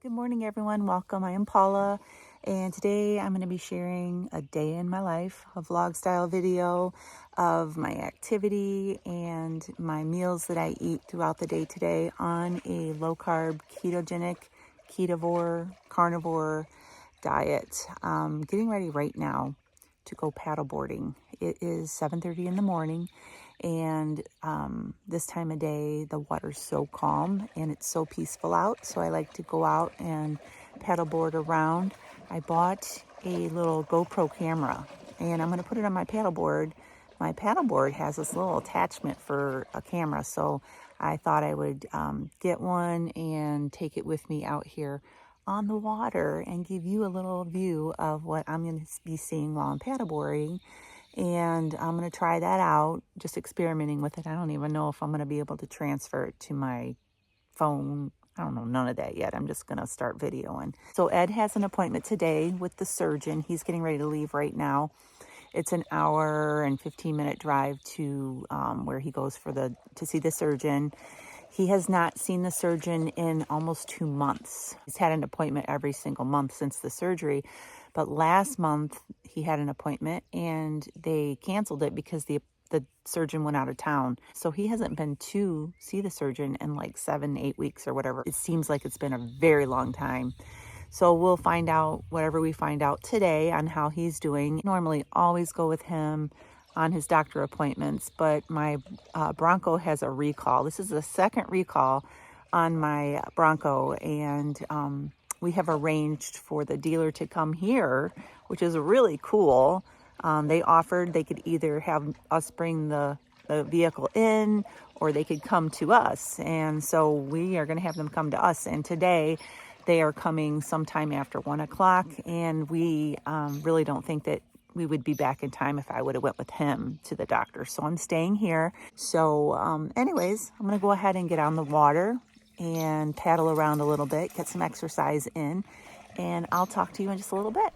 Good morning, everyone. Welcome. I am Paula, and today I'm going to be sharing a day in my life, a vlog style video of my activity and my meals that I eat throughout the day today on a low carb, ketogenic, ketovore, carnivore diet. Getting ready right now to go paddle boarding. It is 7:30 in the morning. And this time of day, the water's so calm and it's so peaceful out. So I like to go out and paddleboard around. I bought a little GoPro camera and I'm going to put it on my paddleboard. My paddleboard has this little attachment for a camera. So I thought I would get one and take it with me out here on the water and give you a little view of what I'm going to be seeing while I'm paddleboarding. And I'm going to try that out, just experimenting with it. I don't even know if I'm going to be able to transfer it to my phone. I don't know, none of that yet. I'm just going to start videoing. So Ed has an appointment today with the surgeon. He's getting ready to leave right now. It's an hour and 15-minute drive to where he goes to see the surgeon. He has not seen the surgeon in almost 2 months. He's had an appointment every single month since the surgery. But last month he had an appointment and they canceled it because the surgeon went out of town. So he hasn't been to see the surgeon in like 7-8 weeks or whatever. It seems like it's been a very long time. So we'll find out whatever we find out today on how he's doing. Normally always go with him on his doctor appointments, but my Bronco has a recall. This is the second recall on my Bronco, and we have arranged for the dealer to come here, which is really cool. They offered they could either have us bring the vehicle in or they could come to us. And so we are going to have them come to us. And today they are coming sometime after 1 o'clock. And we really don't think that we would be back in time if I would have went with him to the doctor. So I'm staying here. So anyways, I'm going to go ahead and get on the water and paddle around a little bit, get some exercise in, and I'll talk to you in just a little bit.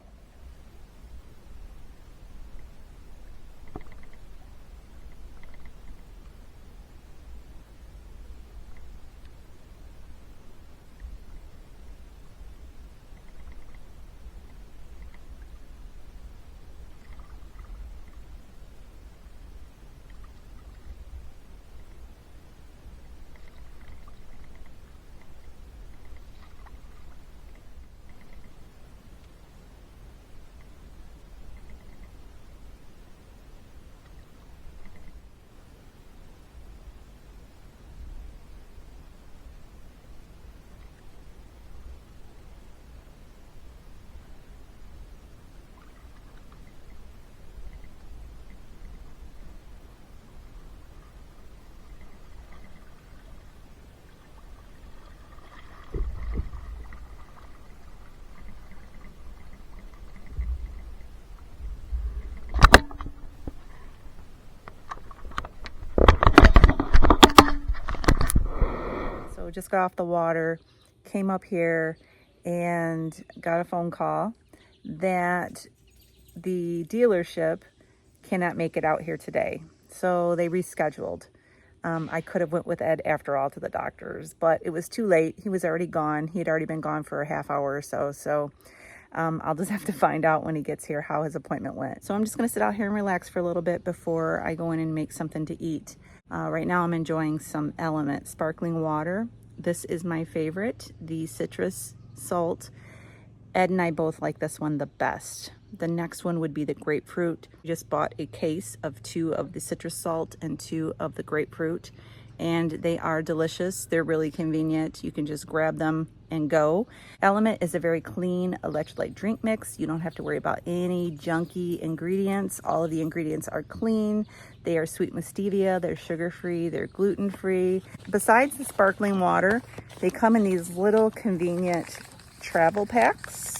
So just got off the water, came up here and got a phone call that the dealership cannot make it out here today. So they rescheduled. I could have went with Ed after all to the doctor's, but it was too late. He was already gone. He had already been gone for a half hour or so. So I'll just have to find out when he gets here how his appointment went. So I'm just going to sit out here and relax for a little bit before I go in and make something to eat. Right now I'm enjoying some Element sparkling water. This is my favorite, the citrus salt. Ed and I both like this one the best. The next one would be the grapefruit. I just bought a case of 2 of the citrus salt and 2 of the grapefruit, and they are delicious. They're really convenient. You can just grab them and go. Element is a very clean electrolyte drink mix. You don't have to worry about any junky ingredients. All of the ingredients are clean. They are sweetened with stevia. They're sugar-free. They're gluten-free. Besides the sparkling water, they come in these little convenient travel packs.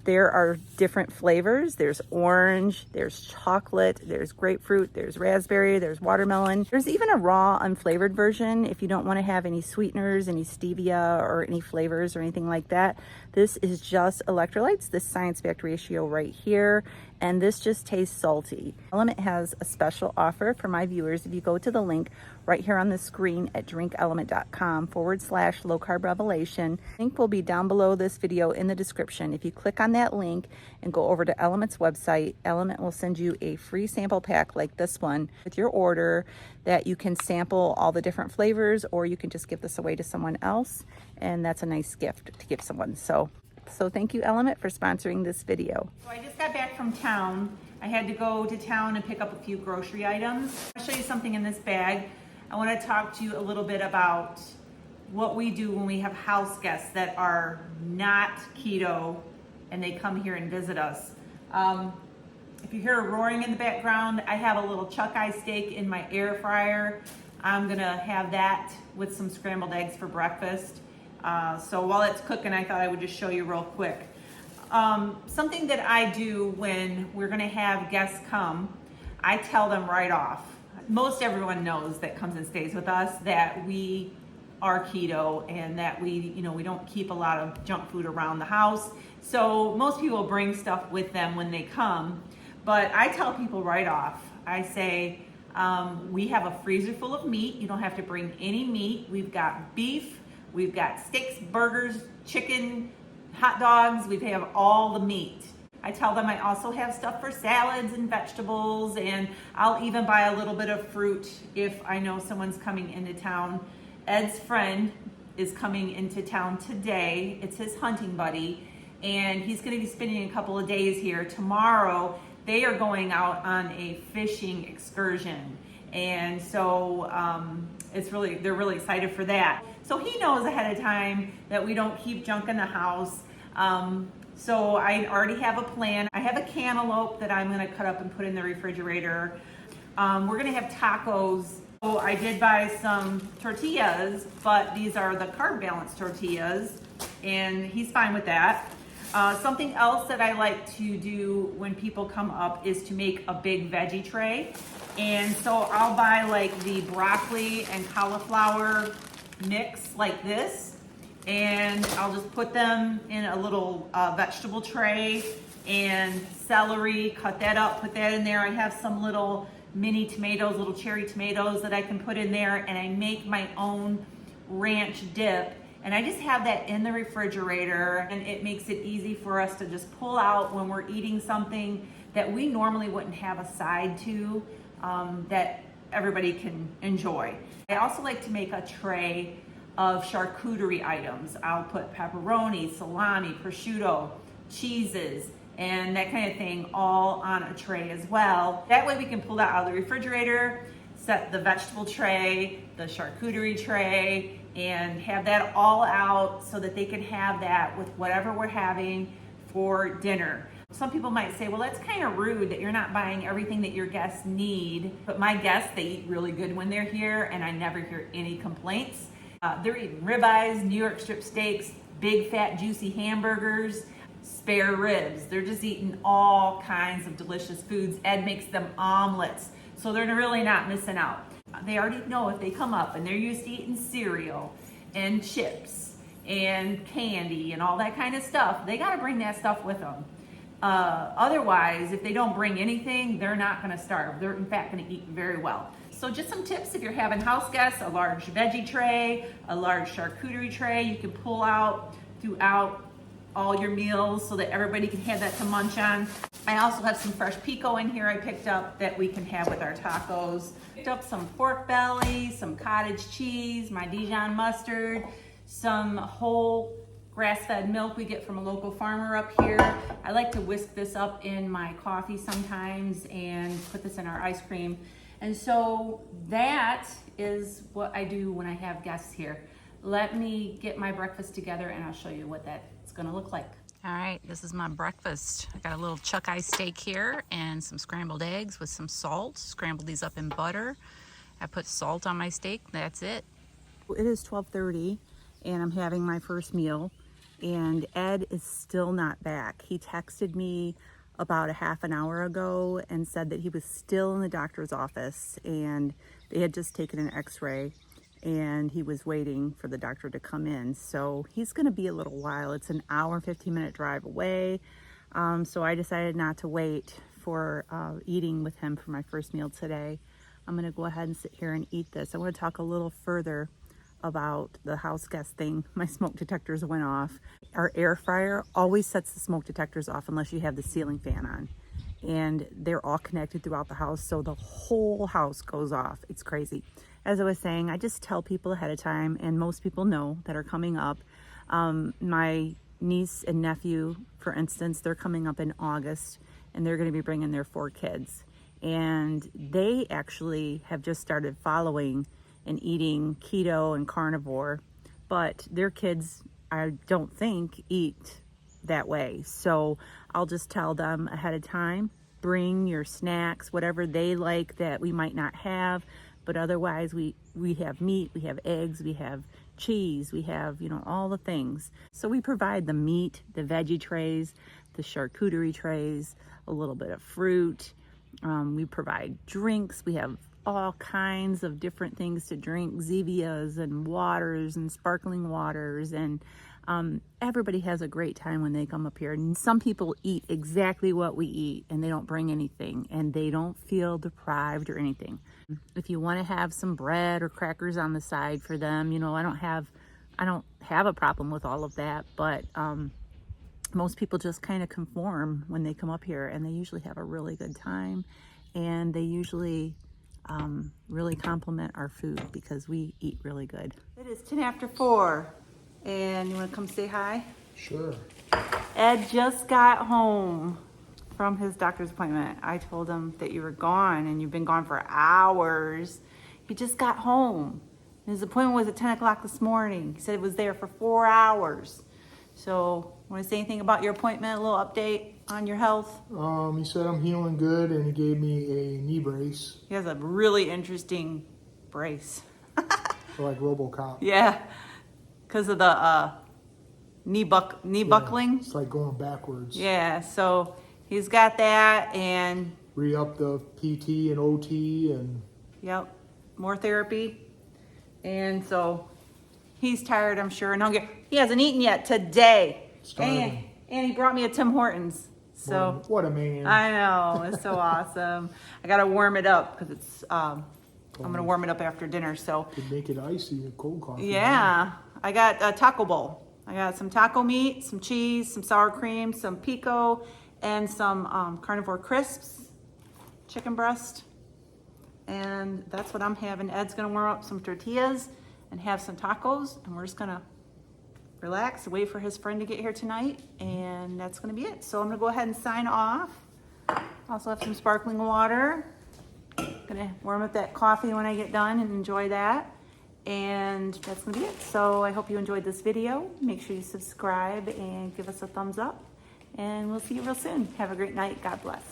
There are different flavors. There's orange, there's chocolate, there's grapefruit, there's raspberry, there's watermelon. There's even a raw unflavored version if you don't want to have any sweeteners, any stevia, or any flavors or anything like that. This is just electrolytes, this science-backed ratio right here, and this just tastes salty. Element has a special offer for my viewers. If you go to the link right here on the screen at drinkelement.com/low-carb revelation, link will be down below this video in the description. If you click on that link and go over to Element's website, Element will send you a free sample pack like this one with your order that you can sample all the different flavors, or you can just give this away to someone else, and that's a nice gift to give someone. So thank you, Element, for sponsoring this video. So I just got back from town. I had to go to town and pick up a few grocery items. I'll show you something in this bag. I want to talk to you a little bit about what we do when we have house guests that are not keto and they come here and visit us. If you hear a roaring in the background, I have a little chuck eye steak in my air fryer. I'm gonna have that with some scrambled eggs for breakfast. So while it's cooking, I thought I would just show you real quick. Something that I do when we're gonna have guests come, I tell them right off. Most everyone knows that comes and stays with us that we are keto and that we don't keep a lot of junk food around the house. So most people bring stuff with them when they come, but I tell people right off, I say, we have a freezer full of meat. You don't have to bring any meat. We've got beef, we've got steaks, burgers, chicken, hot dogs. We have all the meat. I tell them I also have stuff for salads and vegetables, and I'll even buy a little bit of fruit if I know someone's coming into town. Ed's friend is coming into town today. It's his hunting buddy, and he's going to be spending a couple of days here. Tomorrow, they are going out on a fishing excursion, and so they're really excited for that. So he knows ahead of time that we don't keep junk in the house. So I already have a plan. I have a cantaloupe that I'm going to cut up and put in the refrigerator. We're going to have tacos. So I did buy some tortillas, but these are the carb balanced tortillas, and he's fine with that. Something else that I like to do when people come up is to make a big veggie tray. And so I'll buy like the broccoli and cauliflower mix like this, and I'll just put them in a little vegetable tray, and celery, cut that up, put that in there. I have some little mini tomatoes, little cherry tomatoes that I can put in there, and I make my own ranch dip. And I just have that in the refrigerator, and it makes it easy for us to just pull out when we're eating something that we normally wouldn't have a side to, that everybody can enjoy. I also like to make a tray of charcuterie items. I'll put pepperoni, salami, prosciutto, cheeses, and that kind of thing all on a tray as well. That way we can pull that out of the refrigerator, set the vegetable tray, the charcuterie tray, and have that all out so that they can have that with whatever we're having for dinner. Some people might say, well, that's kind of rude that you're not buying everything that your guests need. But my guests, they eat really good when they're here, and I never hear any complaints. They're eating ribeyes, New York strip steaks, big fat juicy hamburgers, spare ribs. They're just eating all kinds of delicious foods. Ed makes them omelets, so they're really not missing out. They already know if they come up and they're used to eating cereal and chips and candy and all that kind of stuff, they got to bring that stuff with them. Otherwise, if they don't bring anything, they're not going to starve. They're in fact going to eat very well. So just some tips if you're having house guests: a large veggie tray, a large charcuterie tray you can pull out throughout all your meals so that everybody can have that to munch on. I also have some fresh pico in here I picked up that we can have with our tacos. Picked up some pork belly, some cottage cheese, my Dijon mustard, some whole grass-fed milk we get from a local farmer up here. I like to whisk this up in my coffee sometimes and put this in our ice cream. And so that is what I do when I have guests here. Let me get my breakfast together and I'll show you what that's gonna look like. All right, this is my breakfast. I got a little chuck eye steak here and some scrambled eggs with some salt. Scrambled these up in butter. I put salt on my steak, that's it. It is 12:30 and I'm having my first meal, and Ed is still not back. He texted me about a half an hour ago and said that he was still in the doctor's office and they had just taken an x-ray and he was waiting for the doctor to come in. So he's going to be a little while. It's an hour and 15-minute drive away. So I decided not to wait for eating with him for my first meal today. I'm going to go ahead and sit here and eat this. I want to talk a little further about the house guest thing. My smoke detectors went off. Our air fryer always sets the smoke detectors off unless you have the ceiling fan on. And they're all connected throughout the house, so the whole house goes off. It's crazy. As I was saying, I just tell people ahead of time, and most people know that are coming up. My niece and nephew, for instance, they're coming up in August, and they're going to be bringing their 4 kids. And they actually have just started following and eating keto and carnivore, but their kids, I don't think, eat that way. So I'll just tell them ahead of time, bring your snacks, whatever they like that we might not have, but otherwise we have meat, we have eggs, we have cheese, we have, all the things. So we provide the meat, the veggie trays, the charcuterie trays, a little bit of fruit. We provide drinks. We have all kinds of different things to drink, Zevias and waters and sparkling waters, and everybody has a great time when they come up here. And some people eat exactly what we eat, and they don't bring anything, and they don't feel deprived or anything. If you want to have some bread or crackers on the side for them, I don't have a problem with all of that, but most people just kind of conform when they come up here, and they usually have a really good time, and they usually really compliment our food because we eat really good. It is 10 after 4, and you want to come say hi? Sure. Ed just got home from his doctor's appointment. I told him that you were gone, and you've been gone for hours. He just got home. His appointment was at 10 o'clock this morning. He said it was there for 4 hours. So, want to say anything about your appointment? A little update on your health? He said I'm healing good, and he gave me a knee brace. He has a really interesting brace. Like RoboCop. Yeah, because of the knee buckling. It's like going backwards. Yeah, so he's got that, and Re-up the PT and OT, and yep, more therapy. And so he's tired, I'm sure, and hungry. He hasn't eaten yet today. And he brought me a Tim Hortons. So what a man. I know, it's so awesome. I gotta warm it up because it's I'm gonna warm it up after dinner. So could make it icy and cold coffee. yeah, I got a taco bowl. I got some taco meat, some cheese, some sour cream, some pico, and some carnivore crisps, chicken breast, and that's what I'm having. Ed's gonna warm up some tortillas and have some tacos, and we're just gonna relax, wait for his friend to get here tonight, and that's gonna be it. So I'm gonna go ahead and sign off. Also have some sparkling water. Gonna warm up that coffee when I get done and enjoy that. And that's gonna be it. So I hope you enjoyed this video. Make sure you subscribe and give us a thumbs up. And we'll see you real soon. Have a great night. God bless.